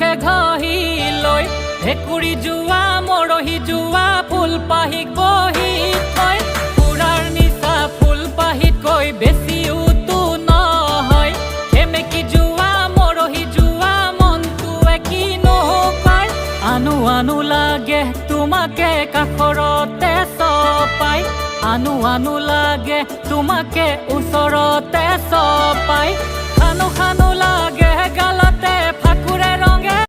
মুখে ঘহি লৈ ভেকুৰি যোৱা মৰহি যোৱা ফুলপাহিক বহি থৈ পুৰাৰ নিচা ফুলপাহিতকৈ বেছি উতু নহয় সেমেকি যোৱা মৰহি যোৱা মনটোৱে কি নকয় আনু আনু লাগে তোমাকে কাষৰতে চপাই আনু আনু লাগে তোমাকে ওচৰতে চপাই খানু খানু লাগে গালতে ফাকুৰে ৰঙে